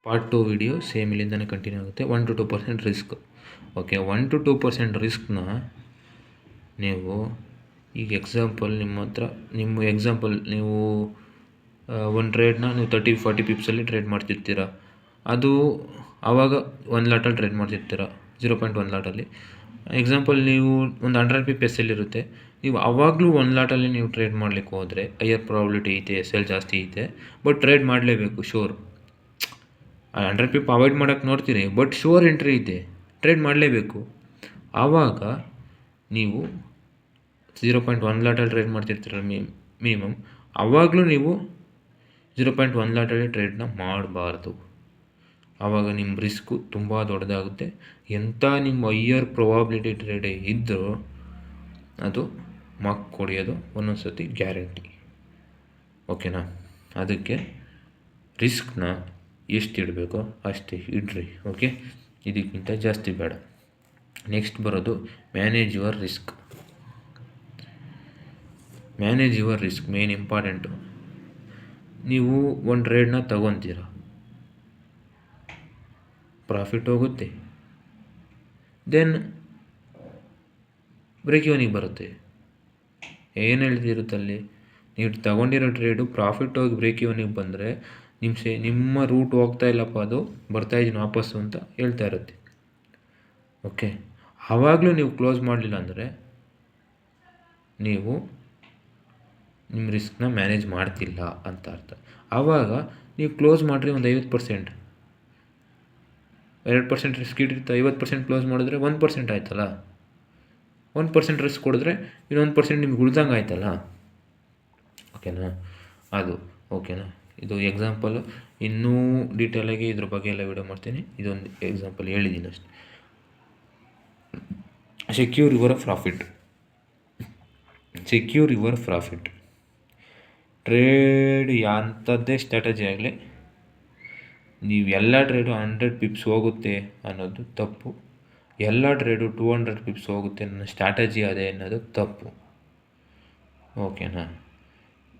Part 2 video same ಇಲ್ಲಿಂದನೇ continue ಆಗುತ್ತೆ. 1 to 2% risk. Okay, 1 to 2% ರಿಸ್ಕ್ನ ನೀವು ಈಗ ಎಕ್ಸಾಂಪಲ್ ನೀವು ಒಂದು ಟ್ರೇಡ್ನ ನೀವು 30-40 ಪಿಪ್ಸಲ್ಲಿ ಟ್ರೇಡ್ ಮಾಡ್ತಿರ್ತೀರ. ಅದು ಆವಾಗ 1 ಲಾಟಲ್ಲಿ ಟ್ರೇಡ್ ಮಾಡ್ತಿರ್ತೀರ, 0.1 ಲಾಟಲ್ಲಿ. ಎಕ್ಸಾಂಪಲ್ ನೀವು ಒಂದು 100 ಪಿಪ್ ಎಸ್ ಎಲ್ ಇರುತ್ತೆ, ನೀವು ಆವಾಗಲೂ 1 ಲಾಟಲ್ಲಿ ನೀವು ಟ್ರೇಡ್ ಮಾಡಲಿಕ್ಕೆ ಹೋದರೆ ಹೈಯರ್ ಪ್ರಾಬಿಲಿಟಿ ಐತೆ, ಎಸ್ ಎಲ್ ಜಾಸ್ತಿ ಐತೆ, ಬಟ್ ಟ್ರೇಡ್ ಮಾಡಲೇಬೇಕು ಶೋರ್. 100 ಪಿಪ್ ಅವಾಯ್ಡ್ ಮಾಡೋಕ್ಕೆ ನೋಡ್ತೀರಿ, ಬಟ್ ಶೋರ್ ಎಂಟ್ರಿ ಐತೆ, ಟ್ರೇಡ್ ಮಾಡಲೇಬೇಕು. ಆವಾಗ ನೀವು 0.1 ಲಾಟಲ್ಲಿ ಟ್ರೇಡ್ ಮಾಡ್ತಿರ್ತೀರ ಮಿನಿಮಮ್, ಆವಾಗಲೂ ನೀವು 0.1 ಲಾಟಲ್ಲಿ ಟ್ರೇಡ್ನ ಮಾಡಬಾರ್ದು. ಆವಾಗ ನಿಮ್ಮ ರಿಸ್ಕು ತುಂಬ ದೊಡ್ಡದಾಗುತ್ತೆ. ಎಂಥ ನಿಮ್ಮ ಹೈಯರ್ ಪ್ರೊಬಾಬಿಲಿಟಿ ಟ್ರೇಡೇ ಇದ್ದರೂ ಅದು ಮಾರ್ಕ್ ಹೊಡೆಯೋದು ಒಂದೊಂದು ಸತಿ ಗ್ಯಾರಂಟಿ. ಓಕೆನಾ? ಅದಕ್ಕೆ ರಿಸ್ಕ್ನ ಎಷ್ಟು ಇಡಬೇಕೋ ಅಷ್ಟೇ ಇಡ್ರಿ. ಓಕೆ, ಇದಕ್ಕಿಂತ ಜಾಸ್ತಿ ಬೇಡ. ನೆಕ್ಸ್ಟ್ ಬರೋದು manage your risk. Manage your risk main important. ನೀವು ಒಂದು ಟ್ರೇಡ್ನ ತಗೊತೀರ, ಪ್ರಾಫಿಟ್ ಹೋಗುತ್ತೆ, ದೆನ್ ಬ್ರೇಕ್ ಇವನಿಗೆ ಬರುತ್ತೆ. ಏನು ಹೇಳ್ತಿರುತ್ತಲ್ಲಿ, ನೀವು ತಗೊಂಡಿರೋ ಟ್ರೇಡು ಪ್ರಾಫಿಟ್ ಹೋಗಿ ಬ್ರೇಕ್ ಇವನಿಗೆ ಬಂದರೆ ನಿಮ್ಮ ರೂಟ್ ಹೋಗ್ತಾ ಇಲ್ಲಪ್ಪ, ಅದು ಬರ್ತಾಯಿದ್ದೀನಿ ವಾಪಸ್ಸು ಅಂತ ಹೇಳ್ತಾ ಇರುತ್ತೆ. ಓಕೆ, ಆವಾಗಲೂ ನೀವು ಕ್ಲೋಸ್ ಮಾಡಲಿಲ್ಲ ಅಂದರೆ ನೀವು ನಿಮ್ಮ ರಿಸ್ಕ್ನ ಮ್ಯಾನೇಜ್ ಮಾಡ್ತಿಲ್ಲ ಅಂತ ಅರ್ಥ. ಆವಾಗ ನೀವು ಕ್ಲೋಸ್ ಮಾಡಿರಿ ಒಂದು 50%, 2% ರಿಸ್ಕ್ ಇಟ್ಟಿರ್ತಾ 50% ಕ್ಲೋಸ್ ಮಾಡಿದ್ರೆ 1% ಆಯ್ತಲ್ಲ. 1% ರಿಸ್ಕ್ ಕೊಡಿದ್ರೆ ಇನ್ನೊಂದು 1% ನಿಮ್ಗೆ ಉಳ್ದಂಗೆ ಆಯ್ತಲ್ಲ. ಓಕೆನಾ? ಅದು ಓಕೆನಾ? ಇದು ಎಕ್ಸಾಂಪಲು. ಇನ್ನೂ ಡೀಟೇಲಾಗಿ ಇದ್ರ ಬಗ್ಗೆ ಎಲ್ಲ ವಿಡಿಯೋ ಮಾಡ್ತೀನಿ. ಇದೊಂದು ಎಕ್ಸಾಂಪಲ್ ಹೇಳಿದ್ದೀನಿ ಅಷ್ಟೆ. Secure your profit. Secure your profit. Trade ಅಂಥದ್ದೇ ಸ್ಟ್ರಾಟಜಿ ಆಗಲಿ, ನೀವು ಎಲ್ಲ ಟ್ರೇಡು 100 ಪಿಪ್ಸ್ ಹೋಗುತ್ತೆ ಅನ್ನೋದು ತಪ್ಪು. ಎಲ್ಲ ಟ್ರೇಡು 200 ಪಿಪ್ಸ್ ಹೋಗುತ್ತೆ ಅನ್ನೋ ಸ್ಟ್ರಾಟಜಿ ಅದೇ ಅನ್ನೋದು ತಪ್ಪು. ಓಕೆನಾ?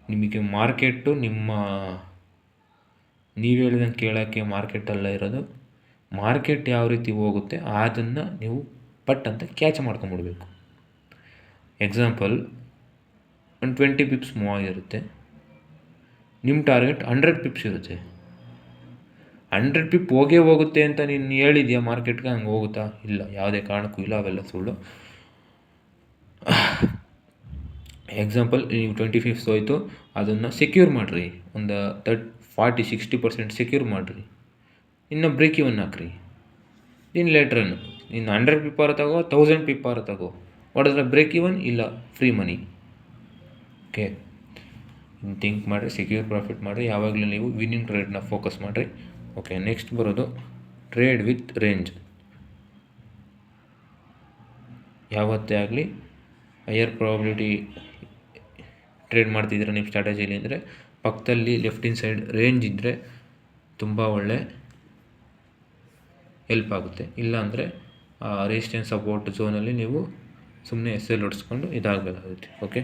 ನಿಮಗೆ ಮಾರ್ಕೆಟು ನೀವು ಹೇಳಿದಂಗೆ ಕೇಳೋಕ್ಕೆ ಮಾರ್ಕೆಟಲ್ಲ ಇರೋದು. ಮಾರ್ಕೆಟ್ ಯಾವ ರೀತಿ ಹೋಗುತ್ತೆ ಅದನ್ನು ನೀವು ಪಟ್ ಅಂತ ಕ್ಯಾಚ್ ಮಾಡ್ಕೊಂಬಿಡ್ಬೇಕು. ಎಕ್ಸಾಂಪಲ್, ಒಂದು 20 ಪಿಪ್ಸ್ ಮೂವ್ ಆಗಿರುತ್ತೆ, ನಿಮ್ಮ ಟಾರ್ಗೆಟ್ 100 ಪಿಪ್ಸ್ ಇರುತ್ತೆ. 100 ಪಿಪ್ ಹೋಗುತ್ತೆ ಅಂತ ನೀನು ಹೇಳಿದ್ಯಾ ಮಾರ್ಕೆಟ್ಗೆ, ಹಂಗೆ ಹೋಗುತ್ತಾ? ಇಲ್ಲ, ಯಾವುದೇ ಕಾರಣಕ್ಕೂ ಇಲ್ಲ, ಅವೆಲ್ಲ ಸುಳ್ಳು. ಎಕ್ಸಾಂಪಲ್, ನೀವು 20 ಪಿಪ್ಸ್ ಹೋಯಿತು, ಅದನ್ನು ಸೆಕ್ಯೂರ್ ಮಾಡಿರಿ, ಒಂದು 40-60% ಸೆಕ್ಯೂರ್ ಮಾಡಿರಿ, ಇನ್ನು ಬ್ರೇಕ್ ಇವನ್ ಹಾಕ್ರಿ. ಇನ್ನು ಲೇಟ್ರನ್ನು ಇನ್ನು 100 ಪಿಪ್ಪಾರ ತಗೋ, 1000 ಪಿಪ್ಪಾರ ತಗೋ, ಹೊಡೆದ್ರೆ ಬ್ರೇಕ್ ಇವನ್, ಇಲ್ಲ ಫ್ರೀ ಮನಿ. ಓಕೆ, ಥಿಂಕ್ ಮಾಡಿರಿ, ಸೆಕ್ಯೂರ್ ಪ್ರಾಫಿಟ್ ಮಾಡಿರಿ. ಯಾವಾಗಲೂ ನೀವು ವಿನ್ನಿಂಗ್ ಟ್ರೇಡ್ನ ಫೋಕಸ್ ಮಾಡಿರಿ. ಓಕೆ, ನೆಕ್ಸ್ಟ್ ಬರೋದು ಟ್ರೇಡ್ ವಿತ್ ರೇಂಜ್. ಯಾವತ್ತೇ ಆಗಲಿ ಹೈಯರ್ ಪ್ರಾಬಿಲಿಟಿ ಟ್ರೇಡ್ ಮಾಡ್ತಿದ್ದೀರ ನಿಮ್ಮ ಸ್ಟ್ರಾಟಜಿಲಿ ಅಂದರೆ ಪಕ್ಕದಲ್ಲಿ ಲೆಫ್ಟಿನ ಸೈಡ್ ರೇಂಜ್ ಇದ್ದರೆ ತುಂಬ ಒಳ್ಳೆ ಹೆಲ್ಪ್ ಆಗುತ್ತೆ. ಇಲ್ಲಾಂದರೆ ರೆಸಿಸ್ಟೆನ್ಸ್ ಸಪೋರ್ಟ್ ಝೋನಲ್ಲಿ ನೀವು ಸುಮ್ಮನೆ ಎಸ್ ಎಲ್ ಹೊಡಿಸ್ಕೊಂಡು ಇದಾಗಬೇಕಾಗುತ್ತೆ. ಓಕೆ,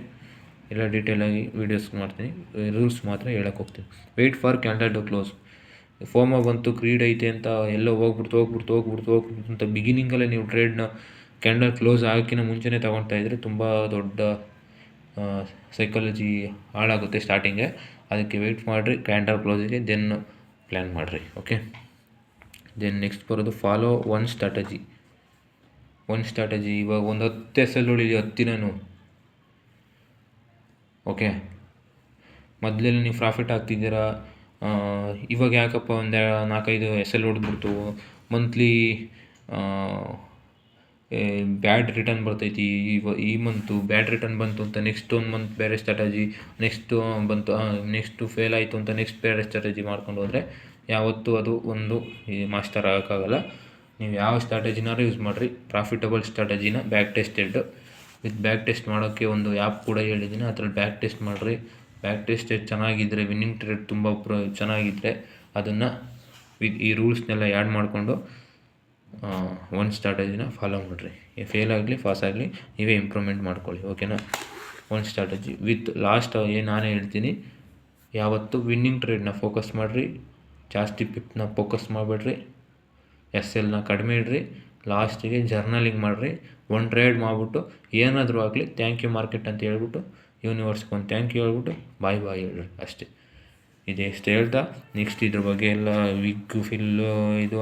ಎಲ್ಲ ಡೀಟೇಲಾಗಿ ವೀಡಿಯೋಸ್ ಮಾಡ್ತೀನಿ, ರೂಲ್ಸ್ ಮಾತ್ರ ಹೇಳಕ್ಕೆ ಹೋಗ್ತೀನಿ. Wait for candle to close. FOMO ಬಂತು, ಕ್ರೀಡ್ ಐತೆ ಅಂತ ಎಲ್ಲೋ ಹೋಗ್ಬಿಡ್ತು ಅಂತ ಬಿಗಿನಿಂಗಲ್ಲೇ ನೀವು ಟ್ರೇಡ್ನ ಕ್ಯಾಂಡಲ್ ಕ್ಲೋಸ್ ಆಗೋಕ್ಕಿಂತ ಮುಂಚೆನೇ ತೊಗೊಳ್ತಾ ಇದ್ದರೆ ತುಂಬ ದೊಡ್ಡ ಸೈಕಾಲಜಿ ಹಾಳಾಗುತ್ತೆ ಸ್ಟಾರ್ಟಿಂಗೆ. ಅದಕ್ಕೆ ವೆಯ್ಟ್ ಮಾಡಿರಿ, ಕ್ಯಾಂಡಲ್ ಕ್ಲೋಸಿಗೆ, ದೆನ್ ಪ್ಲ್ಯಾನ್ ಮಾಡಿರಿ. ಓಕೆ, ದೆನ್ ನೆಕ್ಸ್ಟ್ ಬರೋದು ಫಾಲೋ ಒನ್ ಸ್ಟ್ರಾಟಜಿ. ಇವಾಗ ಒಂದು 10 ಎಸ್ ಎಲ್ ಹೊಡೀಲಿ, 10 ದಿನವೂ. ಓಕೆ, ಮೊದಲೆಲ್ಲ ನೀವು ಪ್ರಾಫಿಟ್ ಆಗ್ತಿದ್ದೀರಾ, ಇವಾಗ ಯಾಕಪ್ಪ ಒಂದು 4-5 ಎಸ್ ಎಲ್ ಹೊಡೆದ್ಬಿಡ್ತು, ಮಂತ್ಲಿ ಬ್ಯಾಡ್ ರಿಟರ್ನ್ ಬರ್ತೈತಿ, ಈ ಮಂತು ಬ್ಯಾಡ್ ರಿಟರ್ನ್ ಬಂತು ಅಂತ ನೆಕ್ಸ್ಟ್ ಒಂದು ಮಂತ್ ಬೇರೆ ಸ್ಟ್ರಾಟಜಿ, ನೆಕ್ಸ್ಟು ಫೇಲ್ ಆಯಿತು ಅಂತ ನೆಕ್ಸ್ಟ್ ಬೇರೆ ಸ್ಟ್ರಾಟಜಿ ಮಾಡ್ಕೊಂಡು ಹೋದರೆ ಯಾವತ್ತೂ ಅದು ಒಂದು ಮಾಸ್ಟರ್ ಆಗೋಕ್ಕಾಗಲ್ಲ. ನೀವು ಯಾವ ಸ್ಟ್ರಾಟಜಿನಾರು ಯೂಸ್ ಮಾಡಿರಿ, ಪ್ರಾಫಿಟಬಲ್ ಸ್ಟ್ರಾಟಜಿನ back tested. With back test ಮಾಡೋಕ್ಕೆ ಒಂದು ಆ್ಯಪ್ ಕೂಡ ಹೇಳಿದ್ದೀನಿ, ಅದ್ರಲ್ಲಿ ಬ್ಯಾಕ್ ಟೆಸ್ಟ್ ಮಾಡಿರಿ. ಬ್ಯಾಕ್ ಟೆಸ್ಟ್ ಚೆನ್ನಾಗಿದ್ದರೆ, ವಿನ್ನಿಂಗ್ ಟ್ರೇಡ್ ತುಂಬ ಚೆನ್ನಾಗಿದ್ದರೆ ಅದನ್ನು ಈ ರೂಲ್ಸ್ನೆಲ್ಲ ಆ್ಯಡ್ ಮಾಡಿಕೊಂಡು ಒಂದು ಸ್ಟ್ರಾಟಜಿನ ಫಾಲೋ ಮಾಡಿರಿ. ಫೇಲ್ ಆಗಲಿ ಪಾಸ್ ಆಗಲಿ ನೀವೇ ಇಂಪ್ರೂವ್ಮೆಂಟ್ ಮಾಡ್ಕೊಳ್ಳಿ. ಓಕೆನಾ? ಒಂದು ಸ್ಟ್ರಾಟಜಿ ವಿತ್ ಲಾಸ್ಟ್ ನಾನೇ ಹೇಳ್ತೀನಿ, ಯಾವತ್ತು ವಿನ್ನಿಂಗ್ ಟ್ರೇಡ್ನ ಫೋಕಸ್ ಮಾಡಿರಿ. ಜಾಸ್ತಿ ಪಿಪ್ನ ಫೋಕಸ್ ಮಾಡಿಬಿಡ್ರಿ, ಎಸ್ ಎಲ್ನ ಕಡಿಮೆ ಇಡ್ರಿ, ಲಾಸ್ಟಿಗೆ ಜರ್ನಲಿಂಗ್ ಮಾಡಿರಿ. ಒಂದು ಟ್ರೇಡ್ ಮಾಡಿಬಿಟ್ಟು ಏನಾದರೂ ಆಗಲಿ ಥ್ಯಾಂಕ್ ಯು ಮಾರ್ಕೆಟ್ ಅಂತ ಹೇಳ್ಬಿಟ್ಟು ಯೂನಿವರ್ಸ್ಗೆ ಒಂದು ಥ್ಯಾಂಕ್ ಯು ಹೇಳ್ಬಿಟ್ಟು ಬಾಯ್ ಹೇಳ್ರಿ ಅಷ್ಟೇ. ಇದೆಷ್ಟು ಹೇಳ್ತಾ ನೆಕ್ಸ್ಟ್ ಇದ್ರ ಬಗ್ಗೆ ಎಲ್ಲ ವಿಗ್ ಫಿಲ್ಲು ಇದು